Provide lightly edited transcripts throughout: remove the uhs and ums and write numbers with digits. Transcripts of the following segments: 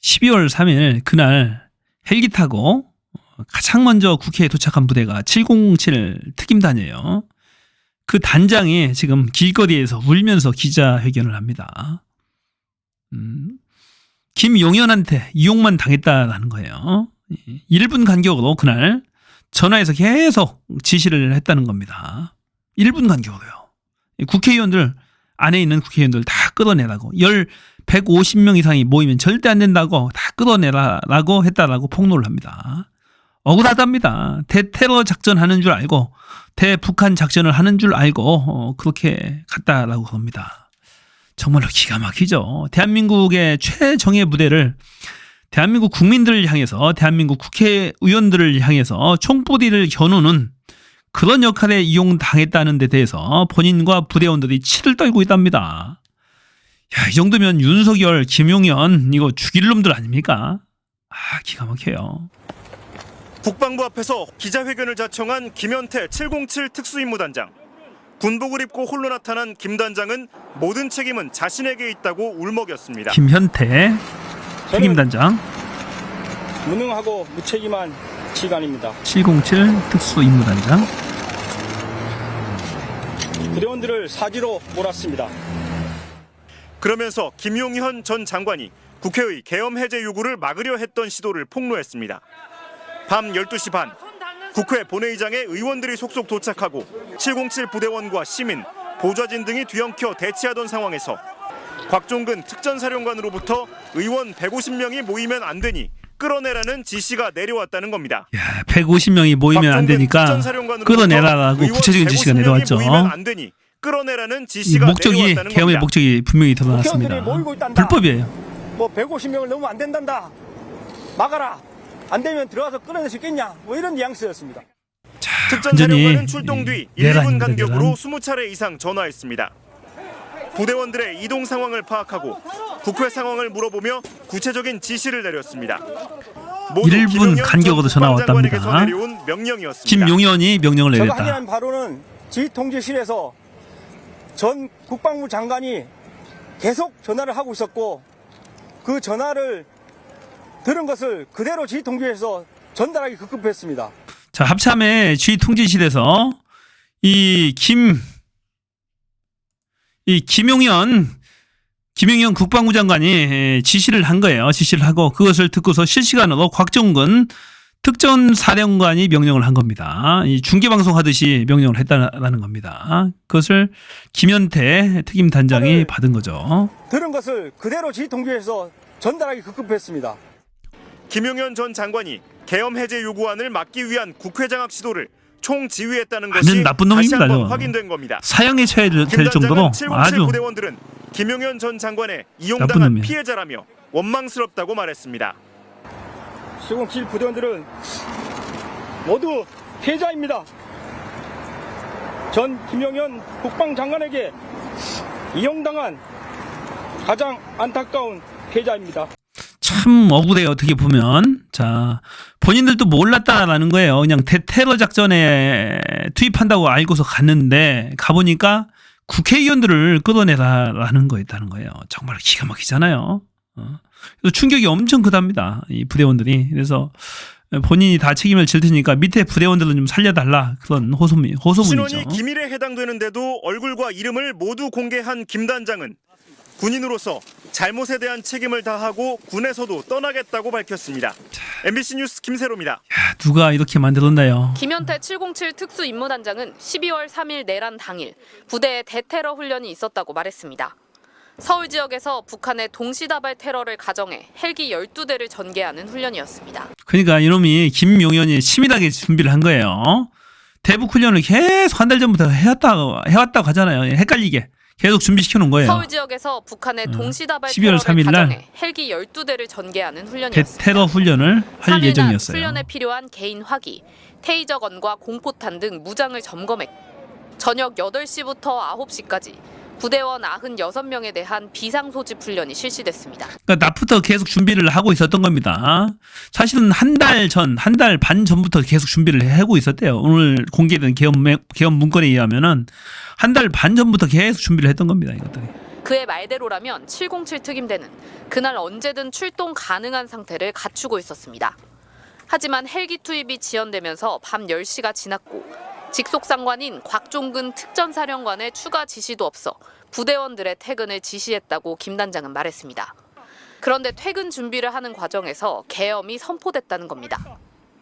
12월 3일 그날 헬기 타고 가장 먼저 국회에 도착한 부대가 707 특임단이에요. 그 단장이 지금 길거리에서 울면서 기자회견을 합니다. 김용현한테 이용만 당했다라는 거예요. 1분 간격으로 그날 전화해서 계속 지시를 했다는 겁니다. 1분 간격으로요. 국회의원들, 안에 있는 국회의원들 다 끌어내라고. 150명 이상이 모이면 절대 안 된다고 다 끌어내라라고 했다라고 폭로를 합니다. 억울하답니다. 대테러 작전하는 줄 알고 대북한 작전을 하는 줄 알고 그렇게 갔다라고 합니다. 정말로 기가 막히죠. 대한민국의 최정예 부대를 대한민국 국민들을 향해서 대한민국 국회의원들을 향해서 총뿌리를 겨누는 그런 역할에 이용당했다는 데 대해서 본인과 부대원들이 치를 떨고 있답니다. 야, 이 정도면 윤석열, 김용현 이거 죽일 놈들 아닙니까? 기가 막혀요. 국방부 앞에서 기자회견을 자청한 김현태 707 특수임무단장. 군복을 입고 홀로 나타난 김 단장은 모든 책임은 자신에게 있다고 울먹였습니다. 김현태 특임단장. 무능하고 무책임한 지간입니다. 707 특수임무단장. 부대원들을 사지로 몰았습니다. 그러면서 김용현 전 장관이 국회의 계엄 해제 요구를 막으려 했던 시도를 폭로했습니다. 밤 12시 반 국회 본회의장에 의원들이 속속 도착하고 707 부대원과 시민, 보좌진 등이 뒤엉켜 대치하던 상황에서 곽종근 특전사령관으로부터 의원 150명이 모이면 안 되니 끌어내라는 지시가 내려왔다는 겁니다. 야, 150명이 모이면 안 되니까 끌어내라라고 구체적인 지시가 내려왔죠. 모이면 안 되니 끌어내라는 지시가 목적이 내려왔다는 계엄의 겁니다. 목적이 분명히 드러났습니다. 불법이에요. 뭐 150명을 넘으면 안 된단다. 막아라. 안 되면 들어가서 끌어낼 수 있겠냐. 뭐 이런 뉘앙스였습니다. 특전사령관은 출동 뒤 1분 간격으로 20차례 이상 전화했습니다. 부대원들의 이동 상황을 파악하고 국회 상황을 물어보며 구체적인 지시를 내렸습니다. 1분 간격으로 전화 왔답니다. 내려온 명령이었습니다. 김용현이 명령을 제가 내렸다. 확인한 바로는 지휘통제실에서 전 국방부 장관이 계속 전화를 하고 있었고 그 전화를 들은 것을 그대로 지휘통제실에서 전달하기 급급했습니다. 자, 합참의 지휘통제실에서 김용현 국방부 장관이 지시를 한 거예요. 지시를 하고 그것을 듣고서 실시간으로 곽종근 특전사령관이 명령을 한 겁니다. 이 중계방송 하듯이 명령을 했다는 겁니다. 그것을 김현태 특임단장이 받은 거죠. 들은 것을 그대로 지휘통제실에서 전달하기 급급했습니다. 김용현 전 장관이 계엄 해제 요구안을 막기 위한 국회 장악 시도를 총지휘했다는 것이 완전 나쁜 놈입니다. 다시 한번 확인된 겁니다. 사형에 처해야 될 정도로 아주 부대원들은 김용현 전 장관의 이용당한 피해자라며 원망스럽다고 말했습니다. 707 부대원들은 모두 피해자입니다. 전 김용현 국방장관에게 이용당한 가장 안타까운 피해자입니다. 참 억울해요. 어떻게 보면. 자, 본인들도 몰랐다라는 거예요. 그냥 대테러 작전에 투입한다고 알고서 갔는데 가보니까 국회의원들을 끌어내라라는 거였다는 거예요. 정말 기가 막히잖아요. 그래서 충격이 엄청 크답니다. 이 부대원들이. 그래서 본인이 다 책임을 질 테니까 밑에 부대원들은 좀 살려달라. 그런 호소문이죠. 신원이 기밀에 해당되는데도 얼굴과 이름을 모두 공개한 김 단장은 군인으로서 잘못에 대한 책임을 다하고 군에서도 떠나겠다고 밝혔습니다. MBC 뉴스 김세로입니다. 야, 누가 이렇게 만들었나요? 김현태 707 특수임무단장은 12월 3일 내란 당일 부대에 대테러 훈련이 있었다고 말했습니다. 서울 지역에서 북한의 동시다발 테러를 가정해 헬기 12대를 전개하는 훈련이었습니다. 그러니까 이놈이 김용현이 치밀하게 준비를 한 거예요. 대북 훈련을 계속 한 달 전부터 해왔다고 하잖아요. 헷갈리게. 계속 준비시켜 놓은 거예요. 서울 지역에서 북한의 동시다발 12월 3일 테러를 날 가정해 헬기 12대를 전개하는 훈련이었습니다. 대테러 훈련을 할 예정이었어요. 훈련에 필요한 개인 화기, 테이저건과 공포탄 등 무장을 점검했고 저녁 8시부터 9시까지 부대원 96명에 대한 비상소집 훈련이 실시됐습니다. 그러니까 낮부터 계속 준비를 하고 있었던 겁니다. 사실은 한 달 반 전부터 계속 준비를 하고 있었대요. 오늘 공개된 계엄 문건에 의하면은 한 달 반 전부터 계속 준비를 했던 겁니다. 이것들이. 그의 말대로라면 707 특임대는 그날 언제든 출동 가능한 상태를 갖추고 있었습니다. 하지만 헬기 투입이 지연되면서 밤 10시가 지났고 직속 상관인 곽종근 특전사령관의 추가 지시도 없어 부대원들의 퇴근을 지시했다고 김 단장은 말했습니다. 그런데 퇴근 준비를 하는 과정에서 계엄이 선포됐다는 겁니다.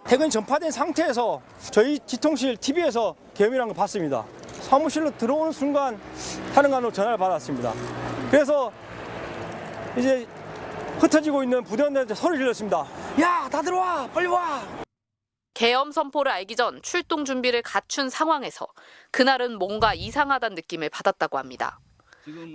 퇴근 전파된 상태에서 저희 지통실 TV에서 계엄이라는 걸 봤습니다. 사무실로 들어오는 순간 사령관으로 전화를 받았습니다. 그래서 이제 흩어지고 있는 부대원들한테 소리 질렀습니다. 야, 다 들어와, 빨리 와. 계엄 선포를 알기 전 출동 준비를 갖춘 상황에서 그날은 뭔가 이상하다는 느낌을 받았다고 합니다.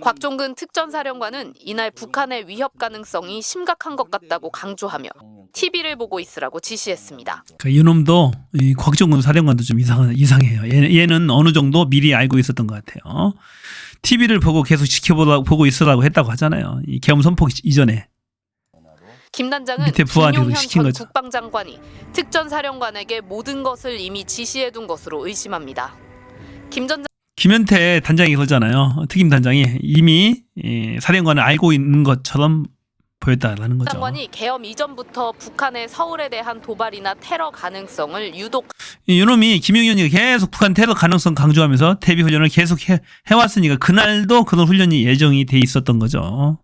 곽종근 특전사령관은 이날 북한의 위협 가능성이 심각한 것 같다고 강조하며 TV를 보고 있으라고 지시했습니다. 이놈도 이 곽종근 사령관도 좀 이상해요. 얘는 어느 정도 미리 알고 있었던 것 같아요. TV를 보고 계속 보고 있으라고 했다고 하잖아요. 이 계엄 선포 이전에. 김 단장은 밑에 부하들을 김용현 시킨 전 거죠. 국방장관이 특전사령관에게 모든 것을 이미 지시해둔 것으로 의심합니다. 김 전 김현태 단장이 그러잖아요. 특임 단장이 이미 사령관을 알고 있는 것처럼 보였다라는 거죠. 장관이 계엄 이전부터 북한의 서울에 대한 도발이나 테러 가능성을 유독 이놈이 김용현이 계속 북한 테러 가능성 강조하면서 대비 훈련을 계속 해왔으니까 그날도 그런 훈련이 예정이 돼 있었던 거죠.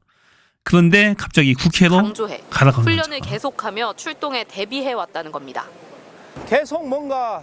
그런데 갑자기 국회로 강조해 가다간 훈련을 거죠. 계속하며 출동에 대비해왔다는 겁니다. 계속 뭔가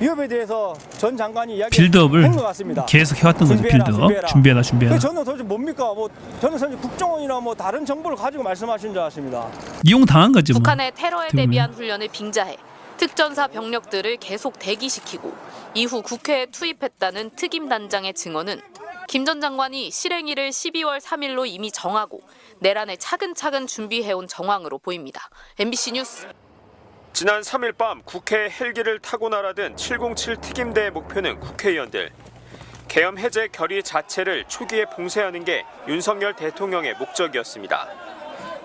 위협에 대해서 전 장관이 빌드업을 이야기한 것 같습니다. 계속 해왔던 거죠. 빌드업. 준비해라. 그래서 저는 도대체 뭡니까? 저는 사실 국정원이나 다른 정보를 가지고 말씀하시는 줄 아십니다. 이용당한 거죠. 뭐. 북한의 테러에 때문에. 대비한 훈련을 빙자해 특전사 병력들을 계속 대기시키고 이후 국회에 투입했다는 특임 단장의 증언은 김 전 장관이 실행일을 12월 3일로 이미 정하고 내란을 차근차근 준비해온 정황으로 보입니다. MBC 뉴스. 지난 3일 밤 국회 헬기를 타고 날아든 707 특임대의 목표는 국회의원들. 계엄 해제 결의 자체를 초기에 봉쇄하는 게 윤석열 대통령의 목적이었습니다.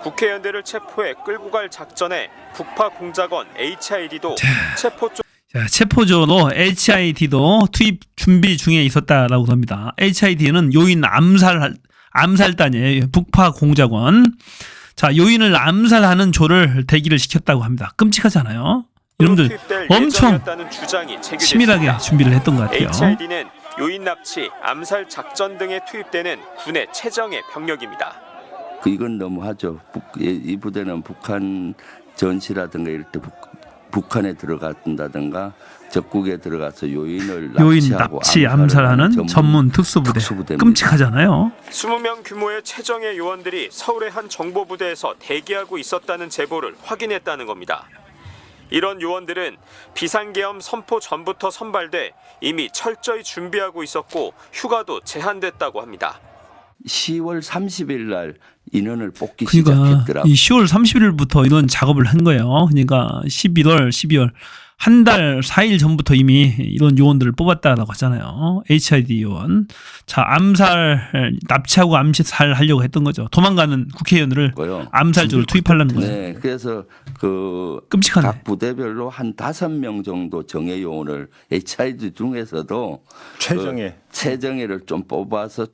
국회의원들을 체포해 끌고 갈 작전에 북파 공작원 HID도 체포 쪽 자, 체포조로 HID도 투입 준비 중에 있었다라고 합니다. HID는 요인 암살단이에요. 북파 공작원. 자, 요인을 암살하는 조를 대기를 시켰다고 합니다. 끔찍하잖아요. 여러분들 엄청 치밀하게 준비를 했던 것 같아요. HID는 요인 납치, 암살 작전 등에 투입되는 군의 최정예 병력입니다. 이건 너무하죠. 이 부대는 북한 전시라든가 이럴 때 북한에 들어간다든가 적국에 들어가서 요인 납치 암살하는 전문 특수부대. 끔찍하잖아요. 20명 규모의 최정예 요원들이 서울의 한 정보부대에서 대기하고 있었다는 제보를 확인했다는 겁니다. 이런 요원들은 비상계엄 선포 전부터 선발돼 이미 철저히 준비하고 있었고 휴가도 제한됐다고 합니다. 10월 30일 날 인원을 뽑기 그러니까 시작했더라고요. 이 10월 31일부터 이런 작업을 한 거예요. 그러니까 12월 한 달 4일 전부터 이미 이런 요원들을 뽑았다라고 하잖아요. HID 요원. 자, 납치하고 암살하려고 했던 거죠. 도망가는 국회의원들을 암살조를 투입하려는 거예요. 네, 그래서 끔찍하네. 각 부대별로 한 5명 정도 정예 요원을 HID 중에서도 최정예를 좀 뽑아서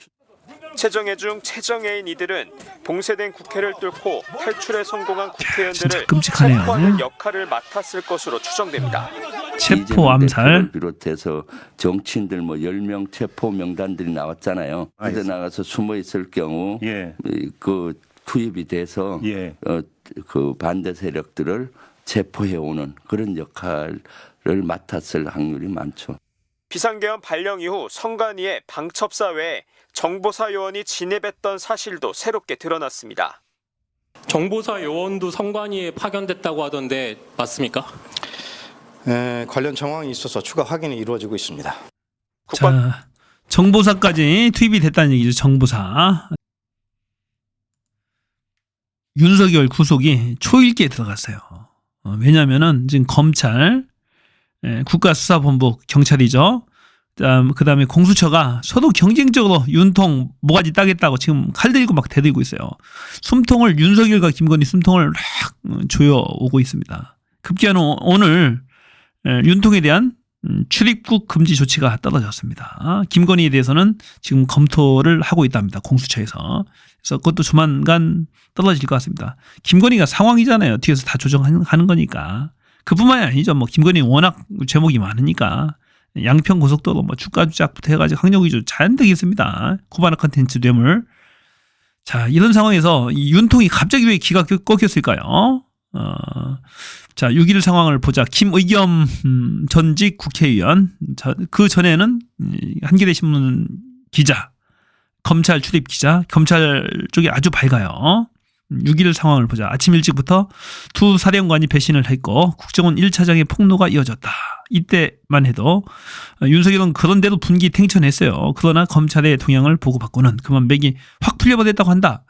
최정예 중 최정예인 이들은 봉쇄된 국회를 뚫고 탈출에 성공한 국회의원들을 끔찍하네요. 체포하는 역할을 맡았을 것으로 추정됩니다. 체포 암살 비롯해서 정치인들 10명 체포 명단들이 나왔잖아요. 그때 나가서 숨어 있을 경우 그 투입이 돼서 그 반대 세력들을 체포해 오는 그런 역할을 맡았을 확률이 많죠. 비상계엄 발령 이후 성관위의 방첩사 외에 정보사 요원이 진입했던 사실도 새롭게 드러났습니다. 정보사 요원도 성관위에 파견됐다고 하던데 맞습니까? 관련 정황이 있어서 추가 확인이 이루어지고 있습니다. 자, 정보사까지 투입이 됐다는 얘기죠. 정보사. 윤석열 구속이 초일기에 들어갔어요. 왜냐하면은 지금 검찰, 국가수사본부 경찰이죠. 그다음에 공수처가 서로 경쟁적으로 윤통 모가지 따겠다고 지금 칼 들고 막 대들고 있어요. 숨통을 윤석열과 김건희 숨통을 막 조여오고 있습니다. 급기야는 오늘 윤통에 대한 출입국 금지 조치가 떨어졌습니다. 김건희에 대해서는 지금 검토를 하고 있답니다. 공수처에서. 그래서 그것도 조만간 떨어질 것 같습니다. 김건희가 상황이잖아요. 뒤에서 다 조정하는 거니까. 그뿐만이 아니죠. 뭐 김건희 워낙 제목이 많으니까 양평 고속도로 뭐 주가 조작부터 해가지고 학력 위주 잔뜩 있습니다. 코바나 컨텐츠 뇌물. 자, 이런 상황에서 이 윤통이 갑자기 왜 기가 꺾였을까요? 자, 6.1 상황을 보자. 김의겸 전직 국회의원. 그 전에는 한겨레 신문 기자, 검찰 출입 기자, 검찰 쪽이 아주 밝아요. 6.1 상황을 보자. 아침 일찍부터 두 사령관이 배신을 했고 국정원 1차장의 폭로가 이어졌다. 이때만 해도 윤석열은 그런데도 분기 탱천했어요. 그러나 검찰의 동향을 보고받고는 그만 맥이 확 풀려버렸다고 한다.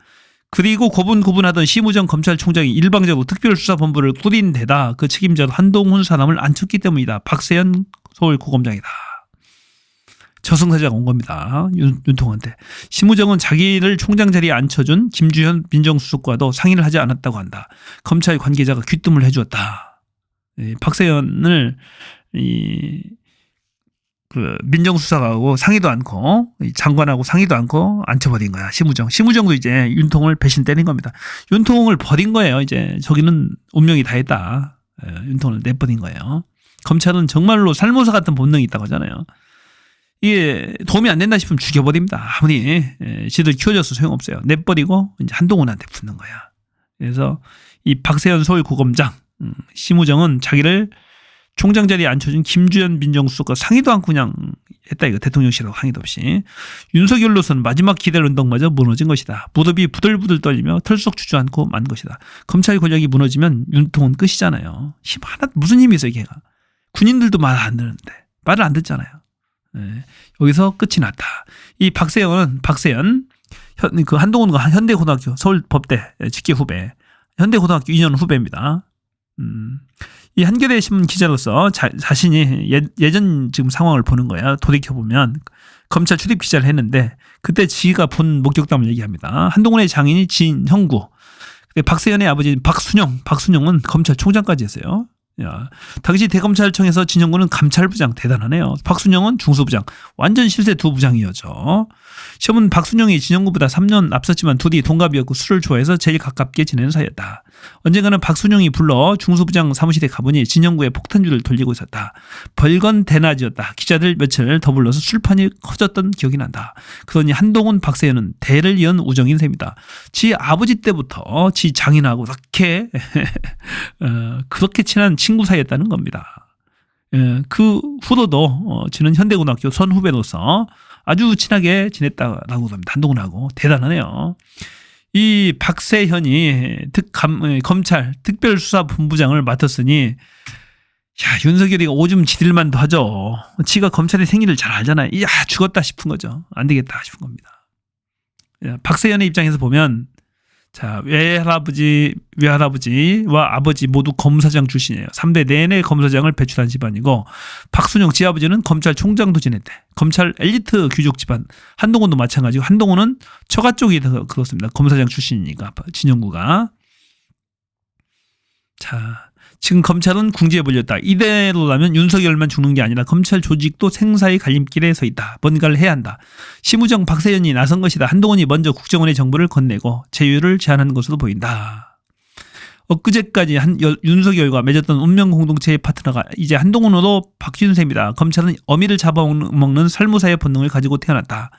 그리고 고분고분하던 심우정 검찰총장이 일방적으로 특별수사본부를 꾸린 데다 그 책임자로 한동훈 사람을 앉혔기 때문이다. 박세현 서울고검장이다. 저승사자가 온 겁니다. 윤통한테. 심우정은 자기를 총장 자리에 앉혀준 김주현 민정수석과도 상의를 하지 않았다고 한다. 검찰 관계자가 귀뜸을 해주었다. 박세현을 그 민정수석하고 상의도 않고 장관하고 상의도 않고 앉혀버린 거야. 심우정도 이제 윤통을 배신 때린 겁니다. 윤통을 버린 거예요. 이제 저기는 운명이 다 했다. 윤통을 내버린 거예요. 검찰은 정말로 살모사 같은 본능이 있다고 하잖아요. 이게 도움이 안 된다 싶으면 죽여버립니다. 아무리 지들 키워줘서 소용없어요. 내버리고 이제 한동훈한테 붙는 거야. 그래서 이 박세현 서울고검장, 심우정은 자기를 총장 자리에 앉혀준 김주현 민정수석과 상의도 않고 그냥 했다 이거. 대통령실하고 상의도 없이. 윤석열로서는 마지막 기대를 운동마저 무너진 것이다. 무릎이 부들부들 떨리며 털썩 주저앉고 만 것이다. 검찰 권력이 무너지면 윤통은 끝이잖아요. 힘 하나 무슨 힘이 있어요 걔가. 군인들도 말 안 듣는데 말을 안 듣잖아요. 여기서 끝이 났다. 이 박세현 그 한동훈과 현대고등학교 서울법대 직계 후배, 현대고등학교 2년 후배입니다. 이 한겨레 신문 기자로서 자신이 예전 지금 상황을 보는 거야. 돌이켜보면 검찰 출입 기자를 했는데 그때 지가 본 목격담을 얘기합니다. 한동훈의 장인이 진형구, 박세현의 아버지 박순영은 검찰총장까지 했어요. 야, 당시 대검찰청에서 진형구는 감찰부장 대단하네요. 박순영은 중수부장, 완전 실세 두 부장이었죠. 시험은 박순영이 진형구보다 3년 앞섰지만 둘이 동갑이었고 술을 좋아해서 제일 가깝게 지내는 사이였다. 언젠가는 박순영이 불러 중수부장 사무실에 가보니 진형구의 폭탄주를 돌리고 있었다. 벌건 대낮이었다. 기자들 며칠 더 불러서 술판이 커졌던 기억이 난다. 그러니 한동훈 박세현은 대를 이은 우정인 셈이다. 지 아버지 때부터 지 장인하고 그렇게 친한 친구 사이였다는 겁니다. 그 후로도 지는 현대고등학교 선후배로서 아주 친하게 지냈다라고 합니다. 한동훈하고. 대단하네요. 이 박세현이 검찰 특별수사본부장을 맡았으니 야, 윤석열이가 오줌 지들만도 하죠. 지가 검찰의 생리를 잘 알잖아요. 야, 죽었다 싶은 거죠. 안 되겠다 싶은 겁니다. 박세현의 입장에서 보면 자, 외할아버지와 아버지 모두 검사장 출신이에요. 3대 내내 검사장을 배출한 집안이고 박순영 지아버지는 검찰총장도 지냈대. 검찰 엘리트 귀족 집안. 한동훈도 마찬가지고 한동훈은 처가 쪽이 더 그렇습니다. 검사장 출신이니까 진영구가. 자, 지금 검찰은 궁지에 몰렸다. 이대로라면 윤석열만 죽는 게 아니라 검찰 조직도 생사의 갈림길에 서 있다. 뭔가를 해야 한다. 심우정 박세현이 나선 것이다. 한동훈이 먼저 국정원의 정보를 건네고 제휴를 제안한 것으로 보인다. 엊그제까지 윤석열과 맺었던 운명 공동체의 파트너가 이제 한동훈으로 바뀐 셈이다. 검찰은 어미를 잡아먹는 살모사의 본능을 가지고 태어났다.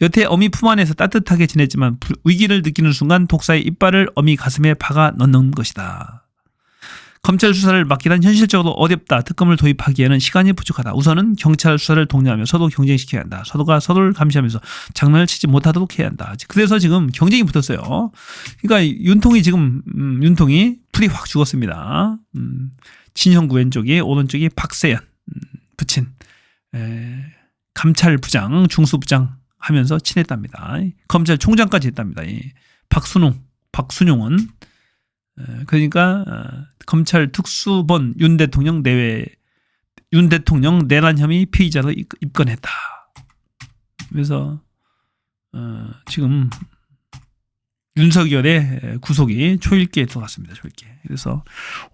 여태 어미 품 안에서 따뜻하게 지냈지만 위기를 느끼는 순간 독사의 이빨을 어미 가슴에 박아 넣는 것이다. 검찰 수사를 맡기란 현실적으로 어렵다. 특검을 도입하기에는 시간이 부족하다. 우선은 경찰 수사를 독려하며 서로 경쟁시켜야 한다. 서로가 서로를 감시하면서 장난을 치지 못하도록 해야 한다. 그래서 지금 경쟁이 붙었어요. 그러니까 윤통이 풀이 확 죽었습니다. 진형구 왼쪽이, 오른쪽이 박세현 붙인 감찰부장, 중수부장 하면서 친했답니다. 검찰총장까지 했답니다. 박순용은 그러니까 검찰 특수본 윤 대통령 내란 혐의 피의자로 입건했다. 그래서 지금 윤석열의 구속이 초일기에 들어갔습니다. 초일기에. 그래서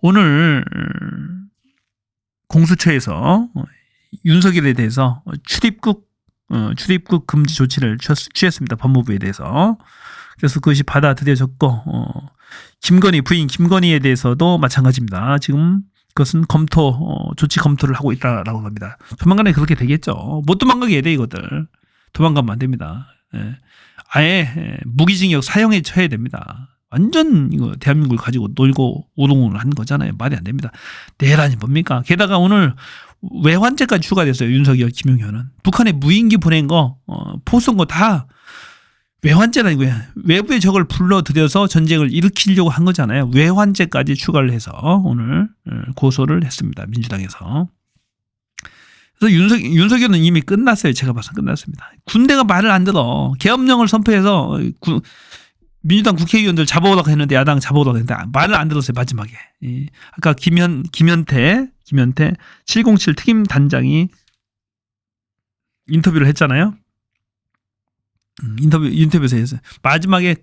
오늘 공수처에서 윤석열에 대해서 출입국 금지 조치를 취했습니다. 법무부에 대해서. 그래서 그것이 받아들여졌고 김건희 부인 김건희에 대해서도 마찬가지입니다. 지금 그것은 조치 검토를 하고 있다라고 합니다. 조만간에 그렇게 되겠죠. 못 도망가게 해야 돼 이것들. 도망가면 안 됩니다. 예. 아예 무기징역 사형에 처해야 됩니다. 완전 이거 대한민국을 가지고 놀고 오동을 한 거잖아요. 말이 안 됩니다. 내란이 뭡니까? 게다가 오늘 외환죄까지 추가됐어요. 윤석열, 김용현은. 북한에 무인기 보낸 거, 포쏜 거 다 외환죄라고요. 외부의 적을 불러들여서 전쟁을 일으키려고 한 거잖아요. 외환죄까지 추가를 해서 오늘 고소를 했습니다. 민주당에서. 그래서 윤석열은 이미 끝났어요. 제가 봐서 끝났습니다. 군대가 말을 안 들어. 계엄령을 선포해서 민주당 국회의원들 잡아오라고 했는데 야당 잡아오라고 했는데 말을 안 들었어요. 마지막에. 아까 김현태 707 특임 단장이 인터뷰를 했잖아요. 인터뷰에서 했어요. 마지막에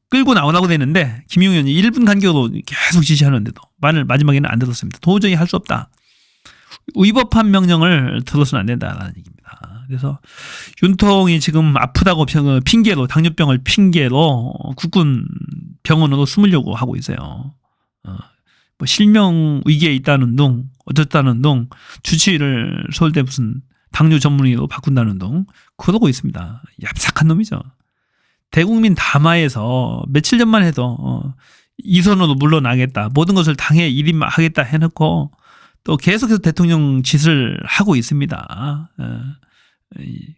끌고 나오라고 됐는데 김용현이 1분 간격으로 계속 지시하는데도 말을 마지막에는 안 들었습니다. 도저히 할 수 없다. 위법한 명령을 들어서는 안 된다라는 얘기입니다. 그래서 윤통이 지금 아프다고 핑계로 당뇨병을 핑계로 국군 병원으로 숨으려고 하고 있어요. 뭐 실명 위기에 있다는 둥 어쨌다는 둥 주치의를 서울대 무슨 당뇨 전문의로 바꾼다는 둥 그러고 있습니다. 얍삭한 놈이죠. 대국민 담화에서 며칠 전만 해도 이선으로 물러나겠다. 모든 것을 당에 일임하겠다 해놓고 또 계속해서 대통령 짓을 하고 있습니다.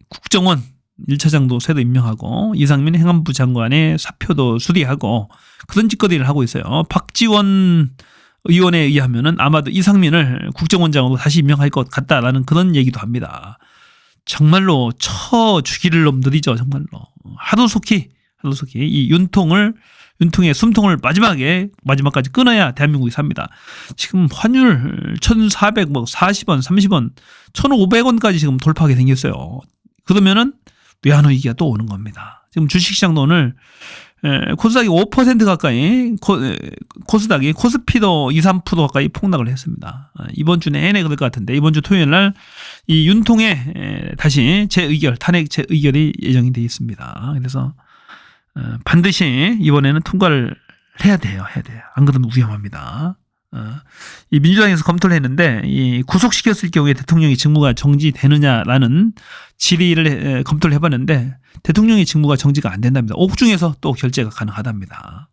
국정원 1차장도 새로 임명하고 이상민 행안부 장관의 사표도 수리하고 그런 짓거리를 하고 있어요. 박지원 의원에 의하면은 아마도 이상민을 국정원장으로 다시 임명할 것 같다라는 그런 얘기도 합니다. 정말로 쳐 죽이를 놈들이죠. 정말로 하루속히 이 윤통의 숨통을 마지막까지 끊어야 대한민국이 삽니다. 지금 환율 1,440원, 30원, 1,500원까지 지금 돌파하게 생겼어요. 그러면은 외환 위기가 또 오는 겁니다. 지금 주식시장도 오늘 코스닥이 5% 가까이 코스닥이 코스피도 2, 3% 가까이 폭락을 했습니다. 이번 주 내내 그럴 것 같은데 이번 주 토요일 날 이 윤통의 다시 탄핵 재의결이 예정이 되어 있습니다. 그래서 반드시 이번에는 통과를 해야 돼요. 안 그러면 위험합니다. 이 민주당에서 검토를 했는데 이 구속시켰을 경우에 대통령의 직무가 정지되느냐라는 질의를 검토를 해봤는데 대통령의 직무가 정지가 안 된답니다. 옥중에서 또 결재가 가능하답니다.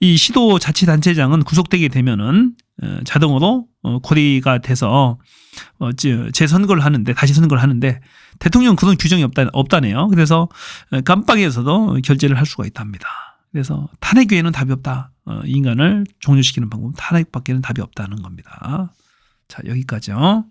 이 시도자치단체장은 구속되게 되면은 자동으로 고리가 돼서 재선거를 하는데 다시 선거를 하는데 대통령 그런 규정이 없다네요. 그래서 깜빡이에서도 결재를 할 수가 있답니다. 그래서 탄핵 외에는 답이 없다. 인간을 종료시키는 방법 탄핵밖에는 답이 없다는 겁니다. 자, 여기까지요.